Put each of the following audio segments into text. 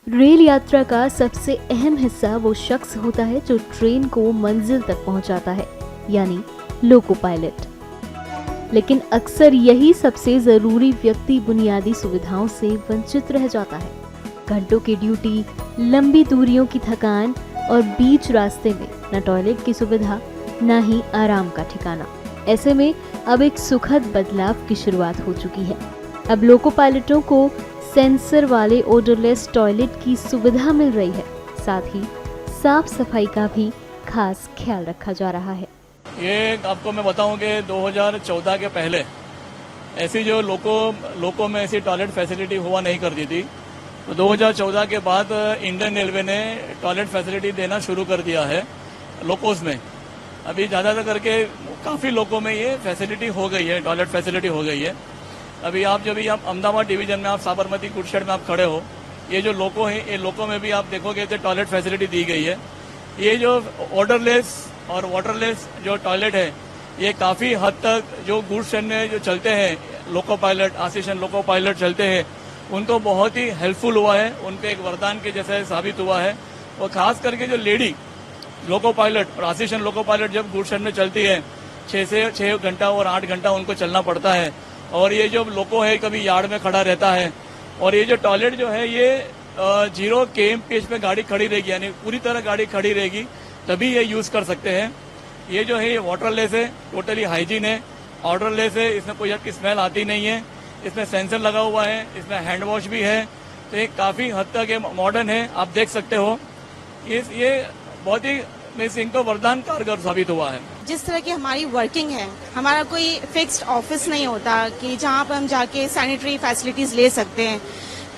Rail यात्रा का सबसे अहम हिस्सा वो शख्स होता है जो ट्रेन को मंजिल तक पहुंचाता है, यानी लोको पायलट। लेकिन अक्सर यही सबसे जरूरी व्यक्ति बुनियादी सुविधाओं से वंचित रह जाता है। घंटों की ड्यूटी, लंबी दूरियों की थकान और बीच रास्ते में न टॉयलेट की सुविधा न ही आराम का ठिकाना। ऐसे में अब एक सुखद बदलाव की शुरुआत हो चुकी है। अब लोको पायलटों को सेंसर वाले ओडरलेस टॉयलेट की सुविधा मिल रही है। साथ ही साफ सफाई का भी खास ख्याल रखा जा रहा है। ये आपको मैं बताऊं कि 2014 के पहले ऐसी जो लोको में ऐसी टॉयलेट फैसिलिटी हुआ नहीं करती थी। तो 2014 के बाद इंडियन रेलवे ने टॉयलेट फैसिलिटी देना शुरू कर दिया है लोकोस में। अभी ज़्यादातर करके काफ़ी लोको में ये फैसिलिटी हो गई है, टॉयलेट फैसिलिटी हो गई है। अभी आप जब भी आप अहमदाबाद डिवीजन में आप साबरमती कुर्शेड में आप खड़े हो, ये जो लोको है, ये लोको में भी आप देखोगे तो टॉयलेट फैसिलिटी दी गई है। ये जो ऑर्डरलेस और वाटरलेस जो टॉयलेट है, ये काफ़ी हद तक जो गुड्स ट्रेन में जो चलते हैं लोको पायलट, आशीषन लोको पायलट चलते हैं, उनको बहुत ही हेल्पफुल हुआ है, उनके एक वरदान के जैसे साबित हुआ है। और खास करके जो लेडी लोको पायलट और आशीषन लोको पायलट जब गुड्स ट्रेन में चलती है, 6 घंटा और 8 घंटा उनको चलना पड़ता है। और ये जो लोको है कभी यार्ड में खड़ा रहता है। और ये जो टॉयलेट जो है ये 0 kmph में गाड़ी खड़ी रहेगी, यानी पूरी तरह गाड़ी खड़ी रहेगी, तभी ये यूज कर सकते हैं। ये जो है ये वाटरलेस है, टोटली हाइजीन है, ऑर्डरलेस है, इसमें कोई आपकी स्मेल आती नहीं है। इसमें सेंसर लगा हुआ है, इसमें हैंड वॉश भी है। तो ये काफी हद तक ये मॉडर्न है, आप देख सकते हो। ये बहुत ही इनको वरदान कारगर साबित हुआ है। जिस तरह की हमारी वर्किंग है, हमारा कोई फिक्स्ड ऑफिस नहीं होता कि जहां पर हम जाके सैनिटरी फैसिलिटीज ले सकते हैं।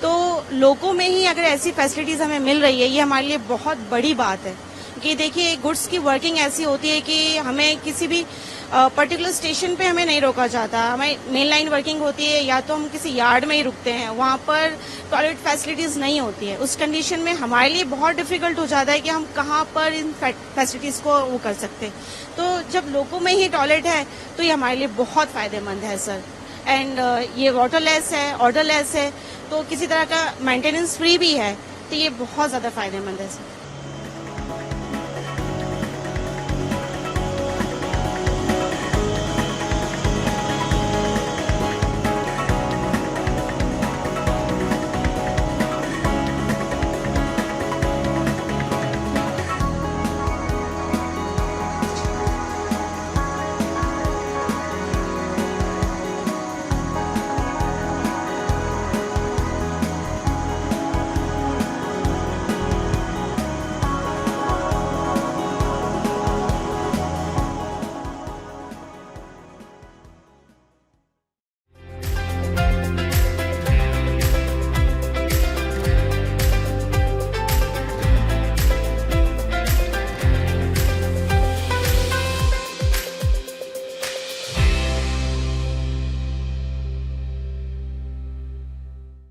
तो लोको में ही अगर ऐसी फैसिलिटीज हमें मिल रही है, ये हमारे लिए बहुत बड़ी बात है। कि देखिए, गुड्स की वर्किंग ऐसी होती है कि हमें किसी भी पर्टिकुलर स्टेशन पे हमें नहीं रोका जाता। हमें मेन लाइन वर्किंग होती है, या तो हम किसी यार्ड में ही रुकते हैं, वहां पर टॉयलेट फैसिलिटीज नहीं होती है। उस कंडीशन में हमारे लिए बहुत डिफिकल्ट हो जाता है कि हम कहाँ पर इन फैसिलिटीज को वो कर सकते हैं। तो जब लोको में ही टॉयलेट है तो ये हमारे लिए बहुत फायदेमंद है सर। एंड ये वाटरलेस है, ऑर्डरलेस है, तो किसी तरह का मेंटेनेंस फ्री भी है, तो ये बहुत ज्यादा फायदेमंद है सर।